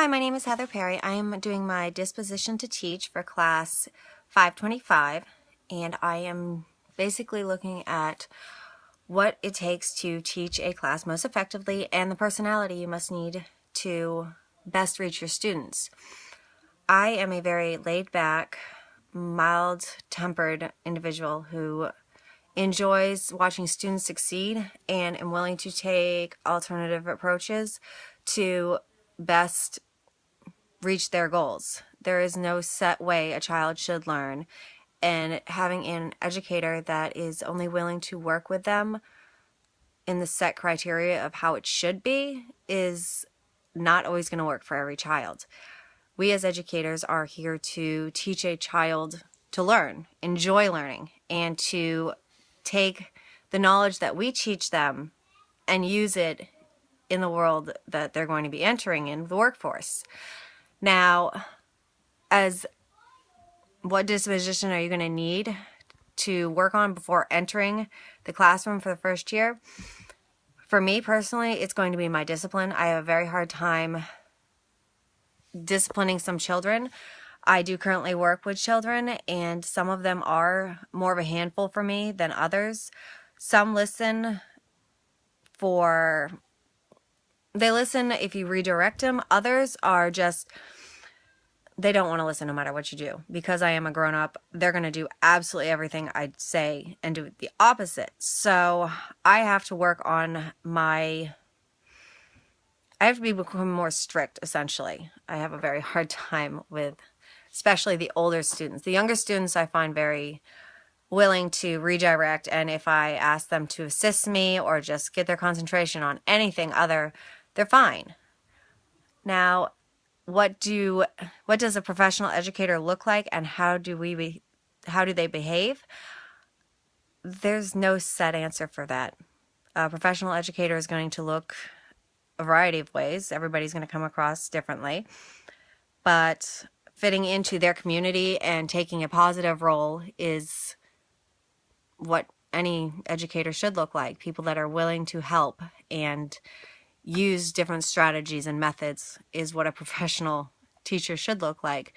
Hi, my name is Heather Perry. I am doing my Disposition to Teach for class 525, and I am basically looking at what it takes to teach a class most effectively and the personality you must need to best reach your students. I am a very laid-back, mild-tempered individual who enjoys watching students succeed and am willing to take alternative approaches to best reach their goals. There is no set way a child should learn, and having an educator that is only willing to work with them in the set criteria of how it should be is not always going to work for every child. We as educators are here to teach a child to learn, enjoy learning, and to take the knowledge that we teach them and use it in the world that they're going to be entering in, the workforce. Now, as what disposition are you going to need to work on before entering the classroom for the first year? For me personally, it's going to be my discipline. I have a very hard time disciplining some children. I do currently work with children, and some of them are more of a handful for me than others. Some listen they listen if you redirect them. Others are just, they don't want to listen no matter what you do. Because I am a grown-up, they're going to do absolutely everything I say and do the opposite. So I have to work on I have to become more strict, essentially. I have a very hard time with especially the older students. The younger students I find very willing to redirect, and if I ask them to assist me or just get their concentration on anything other, they're fine. Now, what does a professional educator look like, and how do they behave? There's no set answer for that. A professional educator is going to look a variety of ways. Everybody's going to come across differently, but fitting into their community and taking a positive role is what any educator should look like. People that are willing to help and use different strategies and methods is what a professional teacher should look like.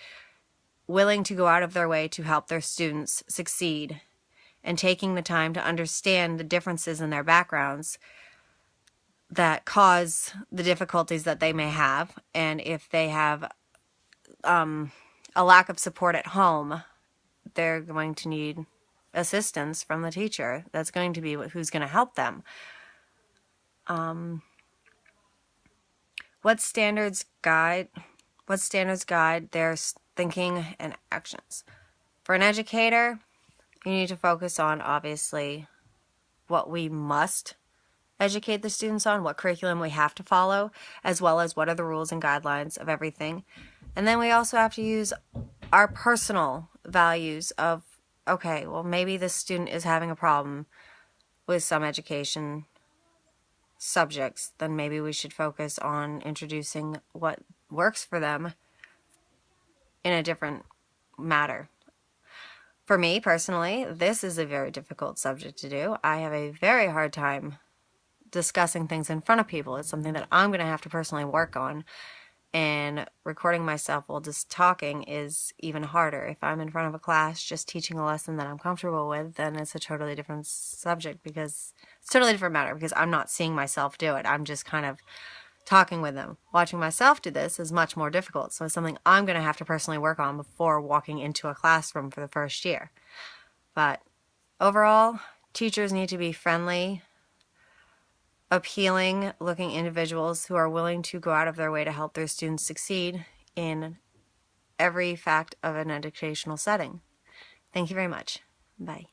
Willing to go out of their way to help their students succeed and taking the time to understand the differences in their backgrounds that cause the difficulties that they may have. And if they have a lack of support at home, they're going to need assistance from the teacher. That's going to be who's going to help them. What standards guide their thinking and actions? For an educator, you need to focus on, obviously, what we must educate the students on, what curriculum we have to follow, as well as what are the rules and guidelines of everything. And then we also have to use our personal values of, okay, well, maybe this student is having a problem with some education subjects, then maybe we should focus on introducing what works for them in a different matter. For me personally, this is a very difficult subject to do. I have a very hard time discussing things in front of people. It's something that I'm going to have to personally work on, and recording myself while just talking is even harder. If I'm in front of a class just teaching a lesson that I'm comfortable with, then it's a totally different subject, because it's a totally different matter, because I'm not seeing myself do it. I'm just kind of talking with them. Watching myself do this is much more difficult, so it's something I'm going to have to personally work on before walking into a classroom for the first year. But overall, teachers need to be friendly, appealing looking individuals who are willing to go out of their way to help their students succeed in every fact of an educational setting. Thank you very much. Bye.